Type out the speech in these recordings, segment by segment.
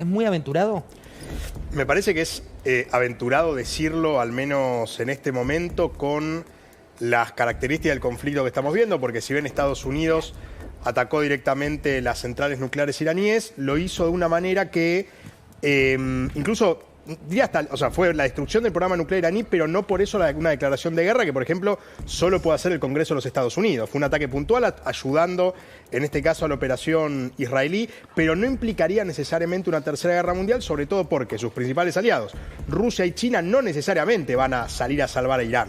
¿Es muy aventurado? Me parece que es aventurado decirlo, al menos en este momento, con las características del conflicto que estamos viendo, porque si bien Estados Unidos atacó directamente las centrales nucleares iraníes, lo hizo de una manera que incluso, diría hasta, o sea, fue la destrucción del programa nuclear iraní, pero no por eso una declaración de guerra que, por ejemplo, solo puede hacer el Congreso de los Estados Unidos. Fue un ataque puntual ayudando, en este caso, a la operación israelí, pero no implicaría necesariamente una tercera guerra mundial, sobre todo porque sus principales aliados, Rusia y China, no necesariamente van a salir a salvar a Irán.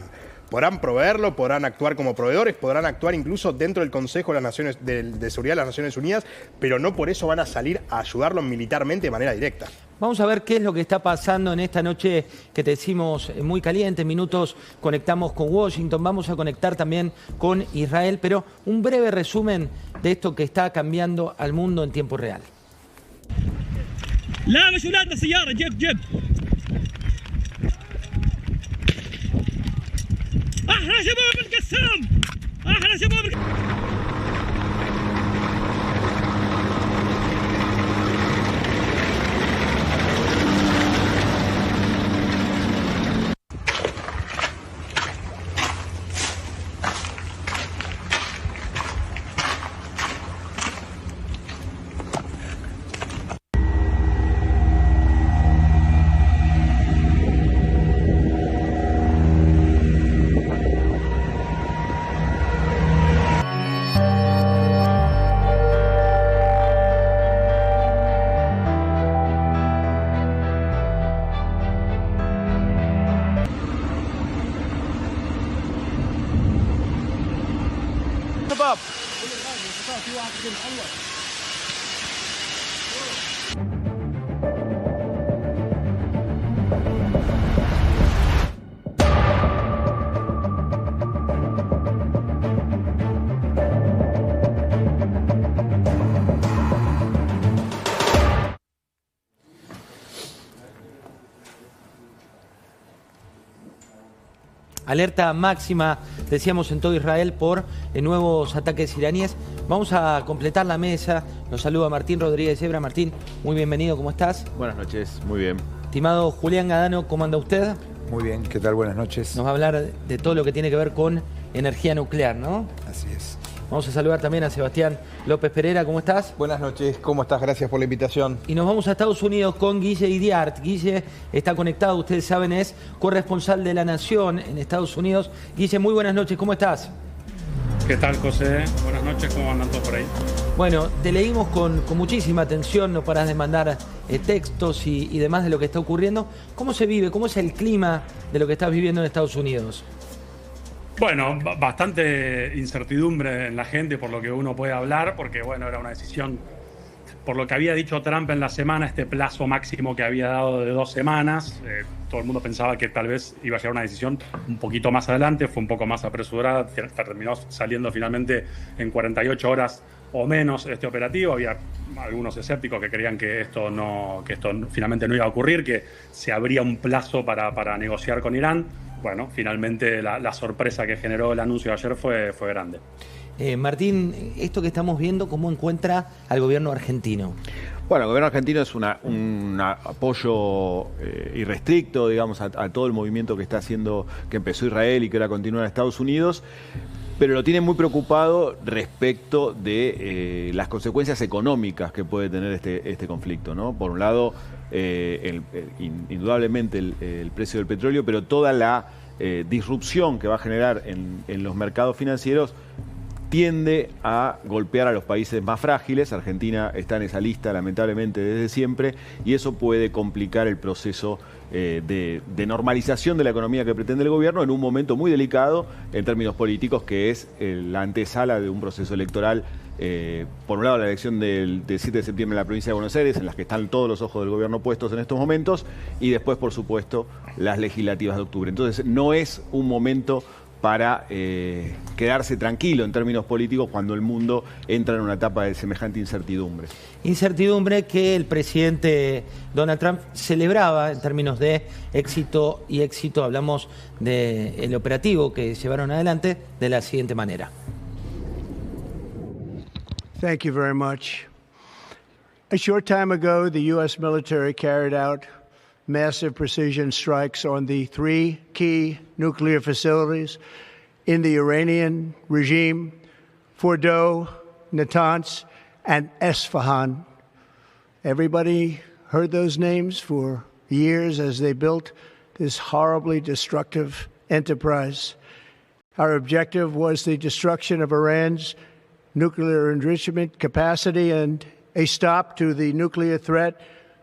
Podrán proveerlo, podrán actuar como proveedores, podrán actuar incluso dentro del Consejo de Seguridad de las Naciones Unidas, pero no por eso van a salir a ayudarlo militarmente de manera directa. Vamos a ver qué es lo que está pasando en esta noche que te decimos muy caliente. En minutos conectamos con Washington, vamos a conectar también con Israel, pero un breve resumen de esto que está cambiando al mundo en tiempo real. Alerta máxima, decíamos, en todo Israel por nuevos ataques iraníes. Vamos a completar la mesa. Nos saluda Martín Rodríguez Zebra. Martín, muy bienvenido, ¿cómo estás? Buenas noches, muy bien. Estimado Julián Gadano, ¿cómo anda usted? Muy bien, ¿qué tal? Buenas noches. Nos va a hablar de todo lo que tiene que ver con energía nuclear, ¿no? Así es. Vamos a saludar también a Sebastián López Pereira, ¿cómo estás? Buenas noches, ¿cómo estás? Gracias por la invitación. Y nos vamos a Estados Unidos con Guille Idiart. Guille está conectado, ustedes saben, es corresponsal de La Nación en Estados Unidos. Guille, muy buenas noches, ¿cómo estás? ¿Qué tal, José? Buenas noches, ¿cómo andan todos por ahí? Bueno, te leímos con muchísima atención, no parás de mandar textos y demás de lo que está ocurriendo. ¿Cómo se vive? ¿Cómo es el clima de lo que estás viviendo en Estados Unidos? Bueno, bastante incertidumbre en la gente por lo que uno puede hablar, porque bueno, era una decisión, por lo que había dicho Trump en la semana, este plazo máximo que había dado de 2 semanas, todo el mundo pensaba que tal vez iba a llegar una decisión un poquito más adelante, fue un poco más apresurada, terminó saliendo finalmente en 48 horas o menos este operativo. Había algunos escépticos que creían que esto finalmente no iba a ocurrir, que se abría un plazo para negociar con Irán. Bueno, finalmente la sorpresa que generó el anuncio de ayer fue grande. Martín, esto que estamos viendo, ¿cómo encuentra al gobierno argentino? Bueno, el gobierno argentino es un apoyo irrestricto, digamos, a todo el movimiento que está haciendo, que empezó Israel y que ahora continúa en Estados Unidos, pero lo tiene muy preocupado respecto de las consecuencias económicas que puede tener este conflicto, ¿no? Por un lado, indudablemente el precio del petróleo, pero toda la disrupción que va a generar en los mercados financieros tiende a golpear a los países más frágiles. Argentina está en esa lista, lamentablemente, desde siempre, y eso puede complicar el proceso de normalización de la economía que pretende el gobierno en un momento muy delicado en términos políticos, que es la antesala de un proceso electoral. Por un lado, la elección del 7 de septiembre en la provincia de Buenos Aires, en las que están todos los ojos del gobierno puestos en estos momentos, y después, por supuesto, las legislativas de octubre. Entonces, no es un momento para quedarse tranquilo en términos políticos cuando el mundo entra en una etapa de semejante incertidumbre. Incertidumbre que el presidente Donald Trump celebraba en términos de éxito y éxito. Hablamos del operativo que llevaron adelante de la siguiente manera. Thank you very much. A short time ago, the U.S. military carried out massive precision strikes on the 3 key nuclear facilities in the Iranian regime: Fordow, Natanz, and Esfahan. Everybody heard those names for years as they built this horribly destructive enterprise. Our objective was the destruction of Iran's nuclear enrichment capacity and a stop to the nuclear threat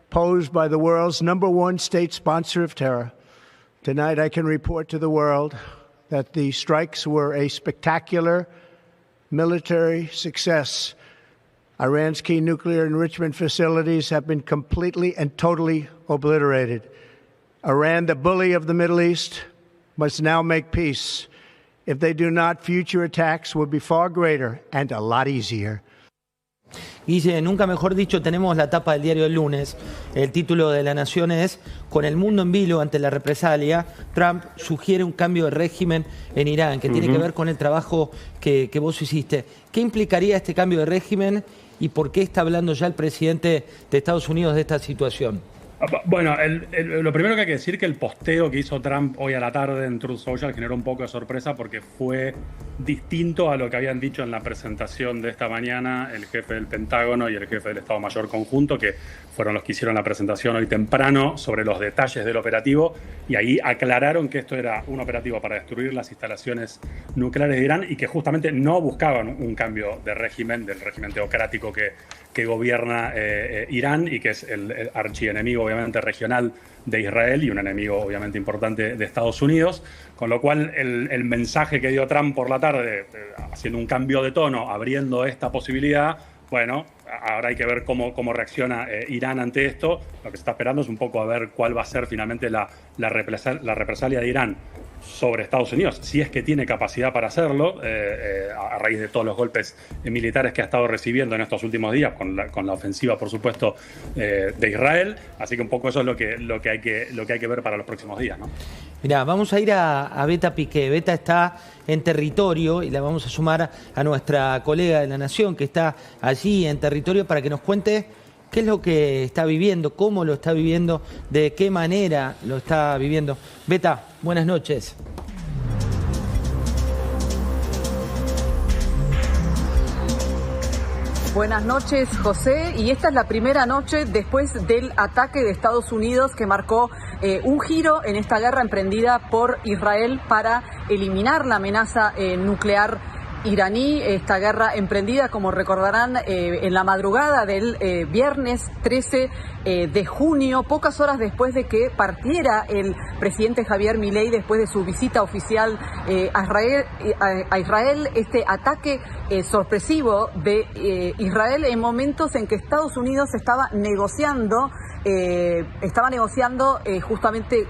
posed by the world's #1 state sponsor of terror. Tonight, I can report to the world that the strikes were a spectacular military success. Iran's key nuclear enrichment facilities have been completely and totally obliterated. Iran, the bully of the Middle East, must now make peace. If they do not, future attacks will be far greater and a lot easier. Guille, nunca mejor dicho, tenemos la tapa del diario del lunes. El título de La Nación es: con el mundo en vilo ante la represalia, Trump sugiere un cambio de régimen en Irán, que tiene que ver con el trabajo que vos hiciste. ¿Qué implicaría este cambio de régimen y por qué está hablando ya el presidente de Estados Unidos de esta situación? Bueno, lo primero que hay que decir es que el posteo que hizo Trump hoy a la tarde en Truth Social generó un poco de sorpresa porque fue distinto a lo que habían dicho en la presentación de esta mañana el jefe del Pentágono y el jefe del Estado Mayor Conjunto, que fueron los que hicieron la presentación hoy temprano sobre los detalles del operativo, y ahí aclararon que esto era un operativo para destruir las instalaciones nucleares de Irán y que justamente no buscaban un cambio de régimen, del régimen teocrático que gobierna Irán y que es el archienemigo obviamente regional de Israel y un enemigo obviamente importante de Estados Unidos, con lo cual el mensaje que dio Trump por la tarde, haciendo un cambio de tono, abriendo esta posibilidad, bueno, ahora hay que ver cómo reacciona Irán ante esto. Lo que se está esperando es un poco a ver cuál va a ser finalmente la represalia de Irán sobre Estados Unidos, si es que tiene capacidad para hacerlo, a raíz de todos los golpes militares que ha estado recibiendo en estos últimos días, con la ofensiva, por supuesto, de Israel. Así que un poco eso es lo que hay que ver para los próximos días, ¿no? Mirá, vamos a ir a Beta Piqué. Beta está en territorio y la vamos a sumar a nuestra colega de La Nación, que está allí en territorio, para que nos cuente qué es lo que está viviendo, cómo lo está viviendo, de qué manera lo está viviendo. Beta, buenas noches. Buenas noches, José. Y esta es la primera noche después del ataque de Estados Unidos que marcó un giro en esta guerra emprendida por Israel para eliminar la amenaza nuclear iraní. Esta guerra emprendida, como recordarán, en la madrugada del viernes 13 de junio, pocas horas después de que partiera el presidente Javier Milei después de su visita oficial a Israel. Este ataque sorpresivo de Israel en momentos en que Estados Unidos estaba negociando justamente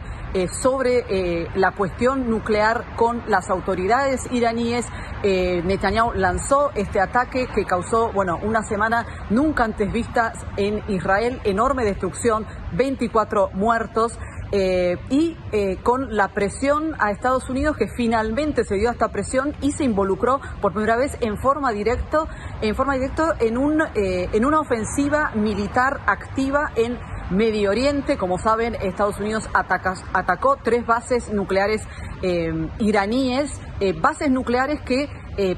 sobre la cuestión nuclear con las autoridades iraníes. Netanyahu lanzó este ataque que causó, una semana nunca antes vista en Israel, enorme destrucción, 24 muertos. Y con la presión a Estados Unidos, que finalmente se dio a esta presión y se involucró por primera vez en forma directa en una ofensiva militar activa en Medio Oriente. Como saben, Estados Unidos atacó 3 bases nucleares iraníes, bases nucleares que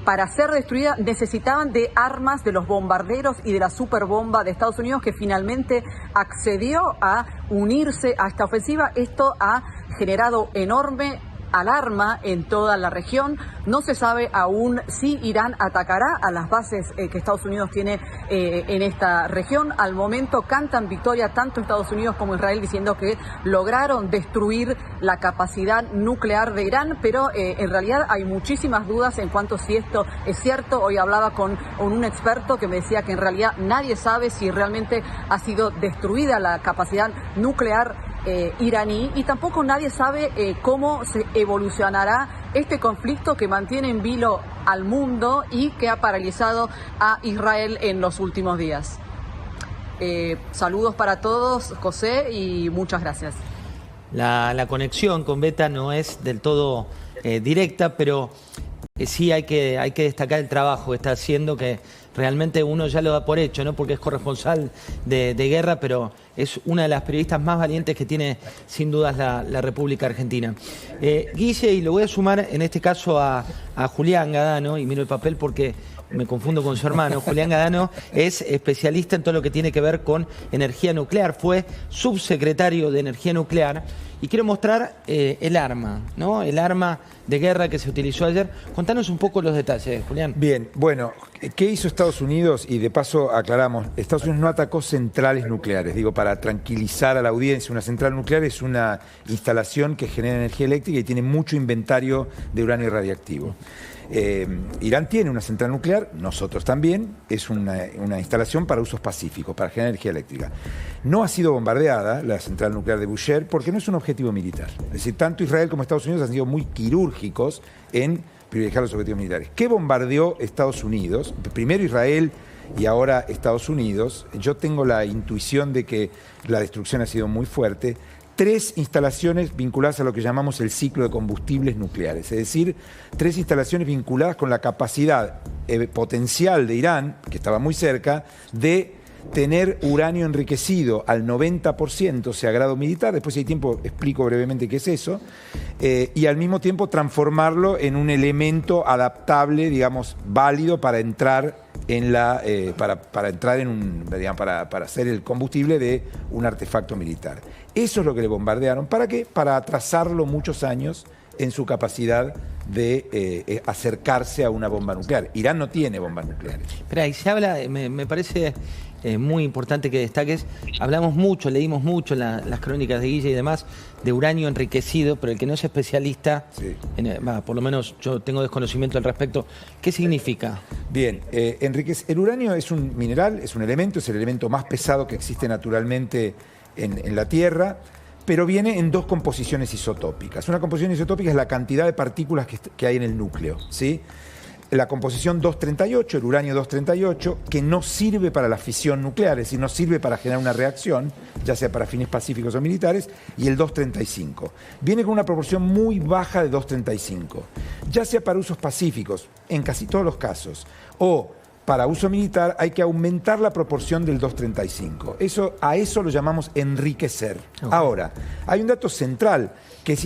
para ser destruidas necesitaban de armas de los bombarderos y de la superbomba de Estados Unidos, que finalmente accedió a unirse a esta ofensiva. Esto ha generado enorme alarma en toda la región. No se sabe aún si Irán atacará a las bases que Estados Unidos tiene en esta región. Al momento cantan victoria tanto Estados Unidos como Israel, diciendo que lograron destruir la capacidad nuclear de Irán, pero en realidad hay muchísimas dudas en cuanto a si esto es cierto. Hoy hablaba con un experto que me decía que en realidad nadie sabe si realmente ha sido destruida la capacidad nuclear iraní, y tampoco nadie sabe cómo se evolucionará este conflicto que mantiene en vilo al mundo y que ha paralizado a Israel en los últimos días. Saludos para todos, José, y muchas gracias. La conexión con Beta no es del todo directa, pero sí hay que destacar el trabajo que está haciendo, que realmente uno ya lo da por hecho, ¿no? Porque es corresponsal de guerra, pero es una de las periodistas más valientes que tiene sin dudas la República Argentina. Guille, y lo voy a sumar en este caso a Julián Gadano, y miro el papel porque me confundo con su hermano. Julián Gadano es especialista en todo lo que tiene que ver con energía nuclear, fue subsecretario de Energía Nuclear, y quiero mostrar el arma, ¿no? El arma de guerra que se utilizó ayer. Contanos un poco los detalles, Julián. Bien, bueno, ¿qué hizo Estados Unidos? Y de paso aclaramos, Estados Unidos no atacó centrales nucleares, digo, para tranquilizar a la audiencia. Una central nuclear es una instalación que genera energía eléctrica y tiene mucho inventario de uranio radiactivo. Irán tiene una central nuclear, nosotros también, es una instalación para usos pacíficos, para generar energía eléctrica. No ha sido bombardeada la central nuclear de Bushehr porque no es un objetivo militar. Es decir, tanto Israel como Estados Unidos han sido muy quirúrgicos en privilegiar los objetivos militares. ¿Qué bombardeó Estados Unidos? Primero Israel y ahora Estados Unidos. Yo tengo la intuición de que la destrucción ha sido muy fuerte. 3 instalaciones vinculadas a lo que llamamos el ciclo de combustibles nucleares, es decir, 3 instalaciones vinculadas con la capacidad potencial de Irán, que estaba muy cerca, de tener uranio enriquecido al 90%, o sea, a grado militar, después si hay tiempo explico brevemente qué es eso, y al mismo tiempo transformarlo en un elemento adaptable, digamos, válido para entrar en la para entrar en un, digamos, para hacer el combustible de un artefacto militar. Eso es lo que le bombardearon. ¿Para qué? Para atrasarlo muchos años en su capacidad de acercarse a una bomba nuclear. Irán no tiene bombas nucleares. Pero ahí se habla, me parece muy importante que destaques, hablamos mucho, leímos mucho en las crónicas de Guille y demás, de uranio enriquecido, pero el que no es especialista, sí, por lo menos yo tengo desconocimiento al respecto, ¿qué significa? Bien, el uranio es un mineral, es un elemento, es el elemento más pesado que existe naturalmente en la Tierra, pero viene en 2 composiciones isotópicas. Una composición isotópica es la cantidad de partículas que hay en el núcleo, ¿sí? La composición 238, el uranio 238, que no sirve para la fisión nuclear, es decir, no sirve para generar una reacción, ya sea para fines pacíficos o militares, y el 235. Viene con una proporción muy baja de 235, ya sea para usos pacíficos, en casi todos los casos, o para uso militar, hay que aumentar la proporción del 235. A eso lo llamamos enriquecer. Okay. Ahora, hay un dato central que es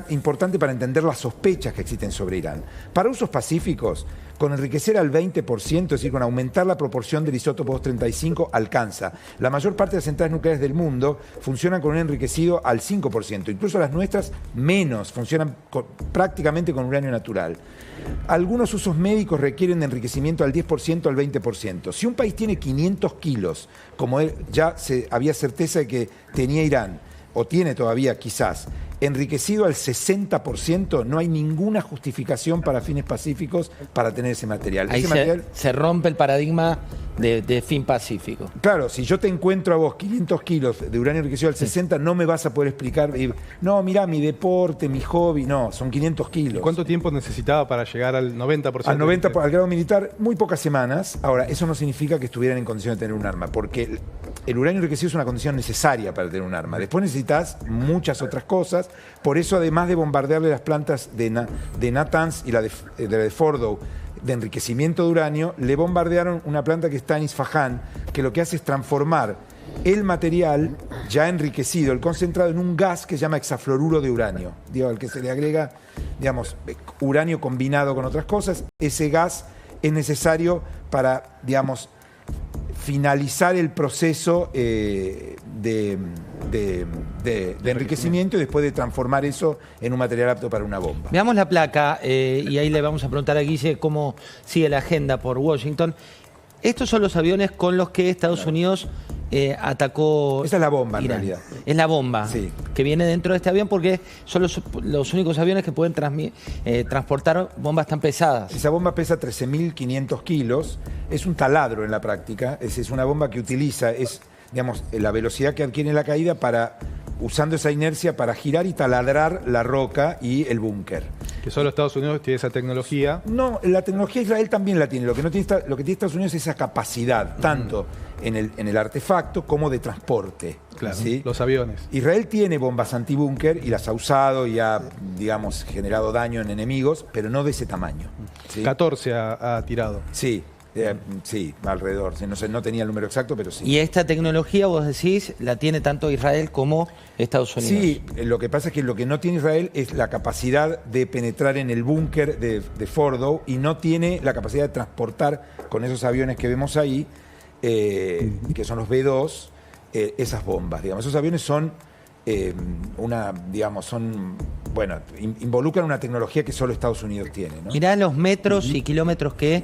importante para entender las sospechas que existen sobre Irán. Para usos pacíficos, con enriquecer al 20%, es decir, con aumentar la proporción del isótopo 235, alcanza. La mayor parte de las centrales nucleares del mundo funcionan con un enriquecido al 5%, incluso las nuestras menos, funcionan prácticamente con uranio natural. Algunos usos médicos requieren de enriquecimiento al 10%, al 20%. Si un país tiene 500 kilos, como ya había certeza de que tenía Irán, o tiene todavía quizás, enriquecido al 60%, no hay ninguna justificación para fines pacíficos para tener ese material. Ahí se rompe el paradigma de fin pacífico. Claro, si yo te encuentro a vos 500 kilos de uranio enriquecido al 60, no me vas a poder explicar, no, mirá, mi deporte, mi hobby, no, son 500 kilos. ¿Cuánto tiempo necesitaba para llegar al 90%? Al 90%, al grado militar, muy pocas semanas. Ahora, eso no significa que estuvieran en condición de tener un arma, porque el uranio enriquecido es una condición necesaria para tener un arma. Después necesitas muchas otras cosas, por eso además de bombardearle las plantas de Natanz y la de Fordow, de enriquecimiento de uranio, le bombardearon una planta que está en Isfahán, que lo que hace es transformar el material ya enriquecido, el concentrado, en un gas que se llama hexafluoruro de uranio, digo, al que se le agrega, digamos, uranio combinado con otras cosas. Ese gas es necesario para, digamos, finalizar el proceso de enriquecimiento y después de transformar eso en un material apto para una bomba. Veamos la placa y ahí le vamos a preguntar a Guille cómo sigue la agenda por Washington. Estos son los aviones con los que Estados Unidos atacó. Esa es la bomba, Irán. En realidad. Es la bomba, sí, que viene dentro de este avión porque son los únicos aviones que pueden transportar bombas tan pesadas. Esa bomba pesa 13.500 kilos, es un taladro en la práctica, es una bomba que utiliza, digamos, la velocidad que adquiere en la caída usando esa inercia para girar y taladrar la roca y el búnker. Que solo Estados Unidos tiene esa tecnología. No, la tecnología Israel también la tiene. Lo que tiene Estados Unidos es esa capacidad, tanto en el artefacto como de transporte. Claro, ¿sí? Los aviones. Israel tiene bombas antibúnker y las ha usado y ha, digamos, generado daño en enemigos, pero no de ese tamaño. ¿sí? 14 ha tirado. Sí. Sí, alrededor. No tenía el número exacto, pero sí. Y esta tecnología, vos decís, la tiene tanto Israel como Estados Unidos. Sí, lo que pasa es que lo que no tiene Israel es la capacidad de penetrar en el búnker de Fordow y no tiene la capacidad de transportar con esos aviones que vemos ahí, que son los B-2, esas bombas. Digamos. Esos aviones son involucran una tecnología que solo Estados Unidos tiene, ¿no? Mirá los metros y kilómetros que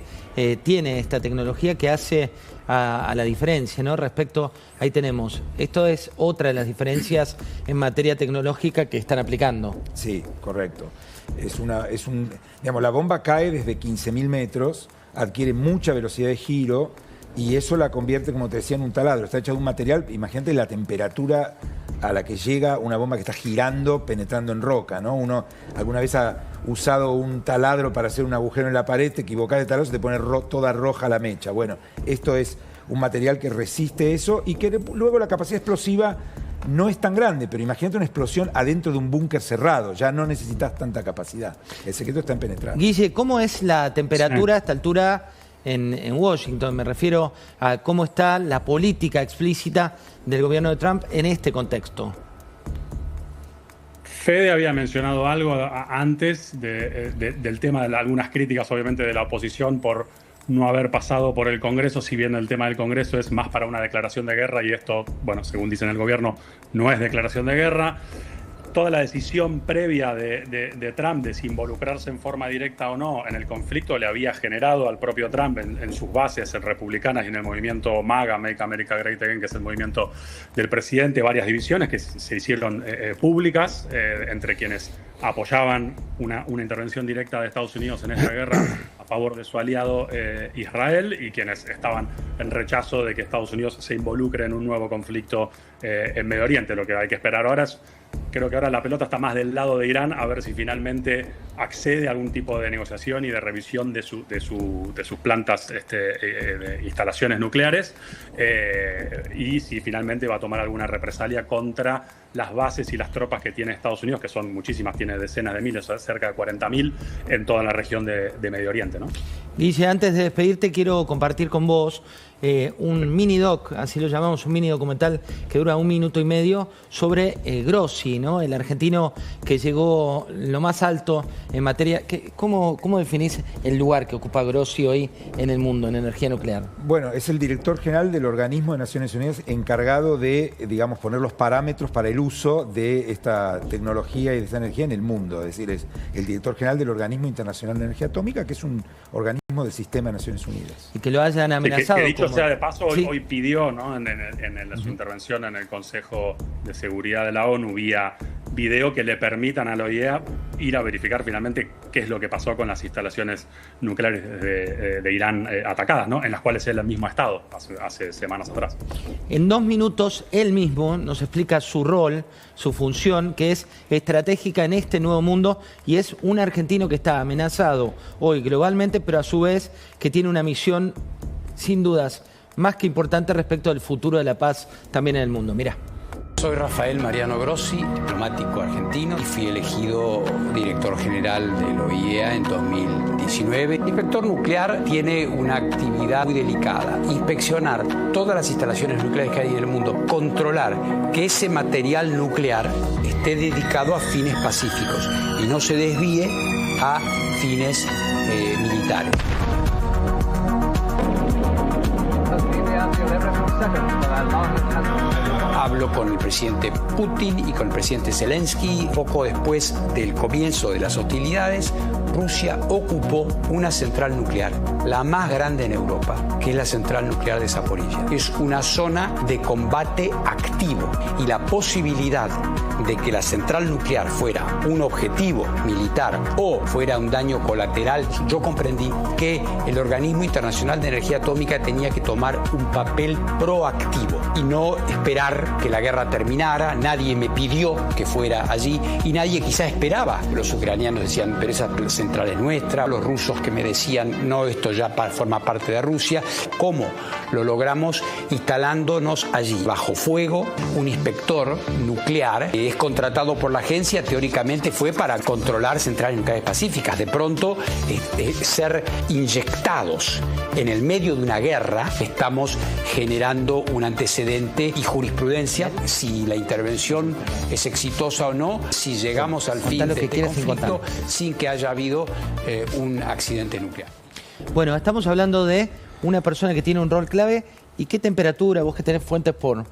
tiene esta tecnología que hace a la diferencia, ¿no? Respecto, ahí tenemos, esto es otra de las diferencias en materia tecnológica que están aplicando. Sí, correcto. La bomba cae desde 15.000 metros, adquiere mucha velocidad de giro y eso la convierte, como te decía, en un taladro. Está hecha de un material, imagínate la temperatura a la que llega una bomba que está girando, penetrando en roca, ¿no? Uno alguna vez ha usado un taladro para hacer un agujero en la pared, te equivocás de taladro, se te pone toda roja la mecha. Bueno, esto es un material que resiste eso y que luego la capacidad explosiva no es tan grande, pero imagínate una explosión adentro de un búnker cerrado, ya no necesitas tanta capacidad. El secreto está en penetrar. Guille, ¿cómo es la temperatura a esta altura en Washington? Me refiero a cómo está la política explícita del gobierno de Trump en este contexto. Fede había mencionado algo antes del tema de algunas críticas, obviamente, de la oposición por no haber pasado por el Congreso, si bien el tema del Congreso es más para una declaración de guerra y esto, bueno, según dicen el gobierno, no es declaración de guerra. Toda la decisión previa de Trump de si involucrarse en forma directa o no en el conflicto le había generado al propio Trump en sus bases republicanas y en el movimiento MAGA, Make America Great Again, que es el movimiento del presidente, varias divisiones que se hicieron públicas entre quienes apoyaban una intervención directa de Estados Unidos en esta guerra a favor de su aliado Israel y quienes estaban en rechazo de que Estados Unidos se involucre en un nuevo conflicto en Medio Oriente. Lo que hay que esperar ahora es, creo que ahora la pelota está más del lado de Irán, a ver si finalmente accede a algún tipo de negociación y de revisión de sus plantas, de instalaciones nucleares, y si finalmente va a tomar alguna represalia contra las bases y las tropas que tiene Estados Unidos, que son muchísimas, tiene decenas de miles, cerca de 40.000 en toda la región de Medio Oriente, ¿no? Guille, antes de despedirte quiero compartir con vos un mini doc, así lo llamamos, un mini documental que dura 1 minuto y medio sobre Grossi, ¿no? El argentino que llegó lo más alto en materia. ¿Cómo definís el lugar que ocupa Grossi hoy en el mundo en energía nuclear? Bueno, es el director general del organismo de Naciones Unidas encargado de, digamos, poner los parámetros para el uso de esta tecnología y de esta energía en el mundo. Es decir, es el director general del Organismo Internacional de Energía Atómica, que es un organismo del sistema de Naciones Unidas. Y que lo hayan amenazado. Que dicho sea de paso, hoy pidió, ¿no? en su intervención en el Consejo de Seguridad de la ONU vía video que le permitan a la OIEA ir a verificar finalmente qué es lo que pasó con las instalaciones nucleares de Irán atacadas, ¿no? En las cuales él mismo ha estado hace semanas atrás. En 2 minutos, él mismo nos explica su rol, su función, que es estratégica en este nuevo mundo, y es un argentino que está amenazado hoy globalmente, pero a su vez que tiene una misión, sin dudas, más que importante respecto al futuro de la paz también en el mundo. Mirá. Soy Rafael Mariano Grossi, diplomático argentino, y fui elegido director general de la OIEA en 2019. El inspector nuclear tiene una actividad muy delicada: inspeccionar todas las instalaciones nucleares que hay en el mundo, controlar que ese material nuclear esté dedicado a fines pacíficos y no se desvíe a fines militares. Hablo con el presidente Putin y con el presidente Zelensky. Poco después del comienzo de las hostilidades, Rusia ocupó una central nuclear, la más grande en Europa, que es la central nuclear de Zaporizhia. Es una zona de combate activo y la posibilidad de que la central nuclear fuera un objetivo militar o fuera un daño colateral, yo comprendí que el Organismo Internacional de Energía Atómica tenía que tomar un papel proactivo y no esperar que la guerra terminara. Nadie me pidió que fuera allí y nadie quizá esperaba. Los ucranianos decían, pero esa centrales nuestras, los rusos que me decían, no, esto ya forma parte de Rusia. ¿Cómo lo logramos? Instalándonos allí, bajo fuego. Un inspector nuclear que es contratado por la agencia, teóricamente fue para controlar centrales nucleares pacíficas. De pronto, ser inyectados en el medio de una guerra, estamos generando un antecedente y jurisprudencia, si la intervención es exitosa o no, si llegamos al fin de este conflicto sin que haya habido un accidente nuclear. Bueno, estamos hablando de una persona que tiene un rol clave. ¿Y qué temperatura, vos que tenés fuentes por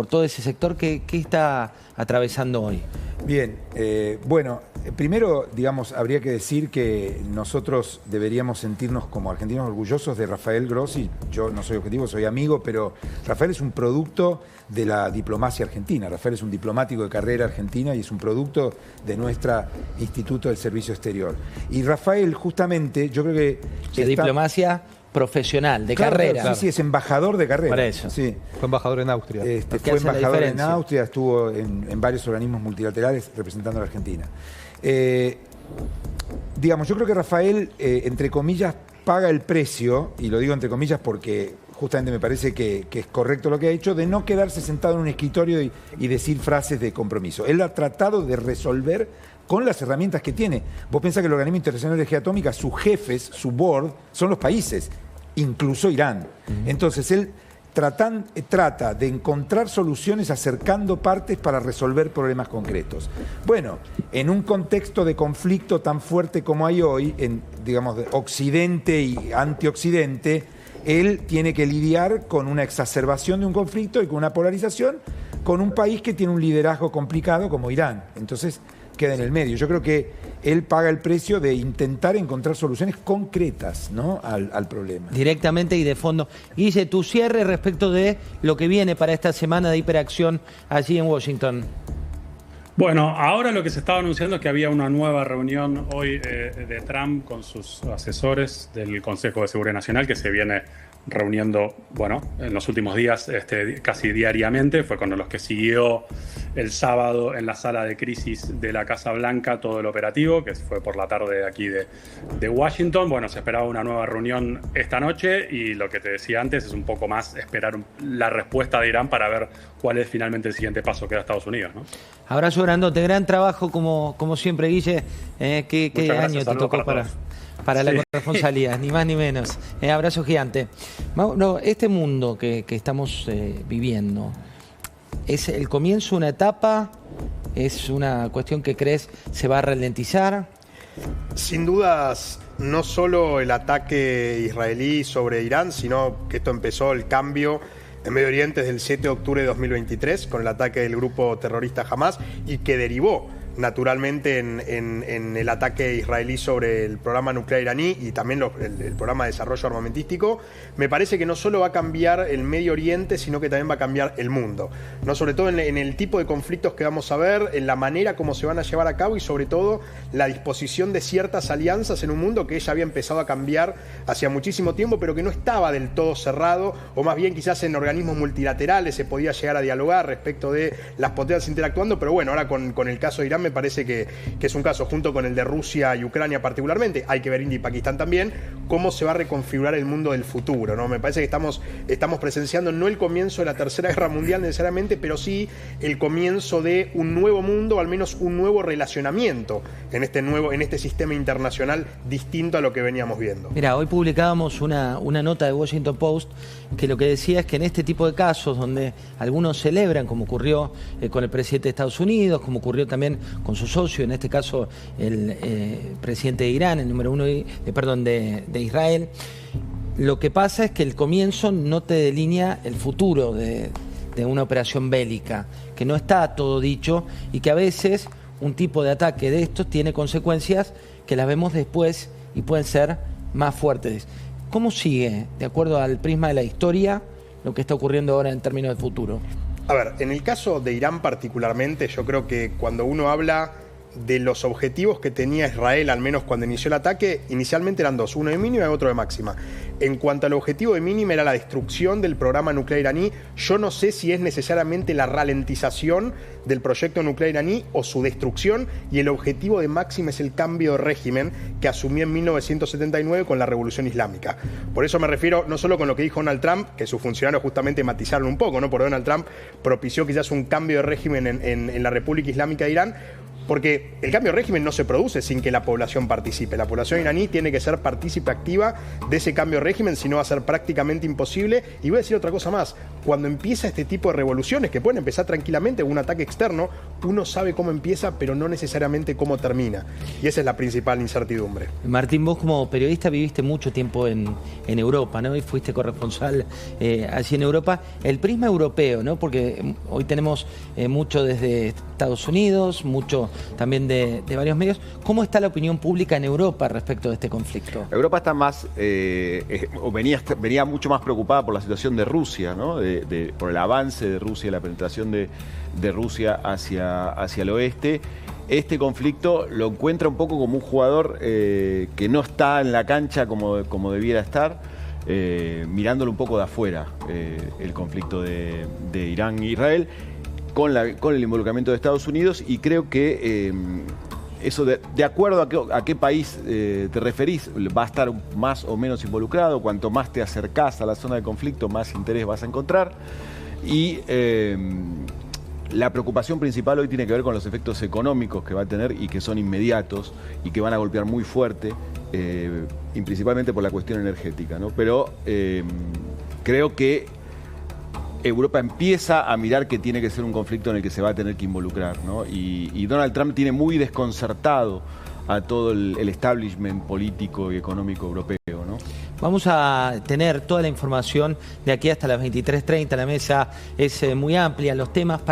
todo ese sector, qué está atravesando hoy? Bien, bueno, primero, digamos, habría que decir que nosotros deberíamos sentirnos como argentinos orgullosos de Rafael Grossi. Yo no soy objetivo, soy amigo, pero Rafael es un producto de la diplomacia argentina. Rafael es un diplomático de carrera argentina y es un producto de nuestro Instituto del Servicio Exterior. Y Rafael, justamente, yo creo que... diplomacia profesional, de carrera. Claro. Sí, es embajador de carrera. Por eso. Sí. Fue embajador en Austria. Fue embajador en Austria, estuvo en varios organismos multilaterales representando a la Argentina. Digamos, yo creo que Rafael, entre comillas, paga el precio, y lo digo entre comillas porque justamente me parece que es correcto lo que ha hecho, de no quedarse sentado en un escritorio y decir frases de compromiso. Él ha tratado de resolver con las herramientas que tiene. Vos pensás que el Organismo Internacional de Energía Atómica, sus jefes, su board, son los países, incluso Irán. Entonces él trata de encontrar soluciones acercando partes para resolver problemas concretos. Bueno, en un contexto de conflicto tan fuerte como hay hoy, digamos, de Occidente y antioccidente, él tiene que lidiar con una exacerbación de un conflicto y con una polarización con un país que tiene un liderazgo complicado como Irán. Entonces queda en el medio. Yo creo que él paga el precio de intentar encontrar soluciones concretas, ¿no?, al problema. Directamente y de fondo. Guille, tu cierre respecto de lo que viene para esta semana de hiperacción allí en Washington. Bueno, ahora lo que se estaba anunciando es que había una nueva reunión hoy de Trump con sus asesores del Consejo de Seguridad Nacional, que se viene reuniendo, bueno, en los últimos días casi diariamente. Fue con los que siguió el sábado en la sala de crisis de la Casa Blanca todo el operativo, que fue por la tarde de aquí de Washington. Bueno, se esperaba una nueva reunión esta noche y lo que te decía antes es un poco más esperar la respuesta de Irán para ver cuál es finalmente el siguiente paso que da Estados Unidos, ¿no? Abrazo grandote, gran trabajo como siempre, Guille. ¿Qué año te tocó para la corresponsabilidad? Ni más ni menos. Abrazo gigante. No, este mundo que estamos viviendo, ¿es el comienzo de una etapa? ¿Es una cuestión que crees se va a ralentizar? Sin dudas, no solo el ataque israelí sobre Irán, sino que esto empezó el cambio en Medio Oriente desde el 7 de octubre de 2023 con el ataque del grupo terrorista Hamas y que derivó naturalmente en el ataque israelí sobre el programa nuclear iraní y también el programa de desarrollo armamentístico. Me parece que no solo va a cambiar el Medio Oriente, sino que también va a cambiar el mundo, ¿no? Sobre todo en el tipo de conflictos que vamos a ver, en la manera como se van a llevar a cabo y sobre todo la disposición de ciertas alianzas en un mundo que ya había empezado a cambiar hacía muchísimo tiempo, pero que no estaba del todo cerrado, o más bien quizás en organismos multilaterales se podía llegar a dialogar respecto de las potencias interactuando, pero bueno, ahora con el caso de Irán me parece que es un caso, junto con el de Rusia y Ucrania particularmente, hay que ver India y Pakistán también, cómo se va a reconfigurar el mundo del futuro, ¿no? Me parece que estamos presenciando no el comienzo de la Tercera Guerra Mundial necesariamente, pero sí el comienzo de un nuevo mundo, al menos un nuevo relacionamiento en este sistema internacional distinto a lo que veníamos viendo. Mira, hoy publicábamos una nota de Washington Post que lo que decía es que en este tipo de casos donde algunos celebran, como ocurrió con el presidente de Estados Unidos, como ocurrió también con su socio, en este caso el presidente de Irán, el número uno de Israel, lo que pasa es que el comienzo no te delinea el futuro de una operación bélica, que no está todo dicho y que a veces un tipo de ataque de estos tiene consecuencias que las vemos después y pueden ser más fuertes. ¿Cómo sigue, de acuerdo al prisma de la historia, lo que está ocurriendo ahora en términos de futuro? A ver, en el caso de Irán particularmente, yo creo que cuando uno habla de los objetivos que tenía Israel, al menos cuando inició el ataque, inicialmente eran dos, uno de mínima y otro de máxima. En cuanto al objetivo de mínima era la destrucción del programa nuclear iraní, yo no sé si es necesariamente la ralentización del proyecto nuclear iraní o su destrucción, y el objetivo de máxima es el cambio de régimen que asumió en 1979 con la Revolución Islámica. Por eso me refiero no solo con lo que dijo Donald Trump, que sus funcionarios justamente matizaron un poco, ¿no? Porque Donald Trump propició quizás un cambio de régimen en la República Islámica de Irán, porque el cambio de régimen no se produce sin que la población participe. La población iraní tiene que ser partícipe activa de ese cambio de régimen, si no va a ser prácticamente imposible. Y voy a decir otra cosa más. Cuando empieza este tipo de revoluciones, que pueden empezar tranquilamente con un ataque externo, uno sabe cómo empieza, pero no necesariamente cómo termina. Y esa es la principal incertidumbre. Martín, vos como periodista viviste mucho tiempo en Europa, ¿no? Y fuiste corresponsal allí en Europa. El prisma europeo, ¿no? Porque hoy tenemos mucho desde Estados Unidos, mucho también de varios medios. ¿Cómo está la opinión pública en Europa respecto de este conflicto? Europa está más, venía mucho más preocupada por la situación de Rusia, ¿no? Por el avance de Rusia, la penetración de Rusia hacia el oeste. Este conflicto lo encuentra un poco como un jugador que no está en la cancha como debiera estar, mirándolo un poco de afuera, el conflicto de Irán e Israel, con el involucramiento de Estados Unidos, y creo que eso de acuerdo a qué país te referís, va a estar más o menos involucrado. Cuanto más te acercás a la zona de conflicto, más interés vas a encontrar. Y la preocupación principal hoy tiene que ver con los efectos económicos que va a tener y que son inmediatos y que van a golpear muy fuerte, y principalmente por la cuestión energética, ¿no? Pero creo que Europa empieza a mirar que tiene que ser un conflicto en el que se va a tener que involucrar, ¿no? Y Donald Trump tiene muy desconcertado a todo el establishment político y económico europeo, ¿no? Vamos a tener toda la información de aquí hasta las 23:30. La mesa es muy amplia, los temas.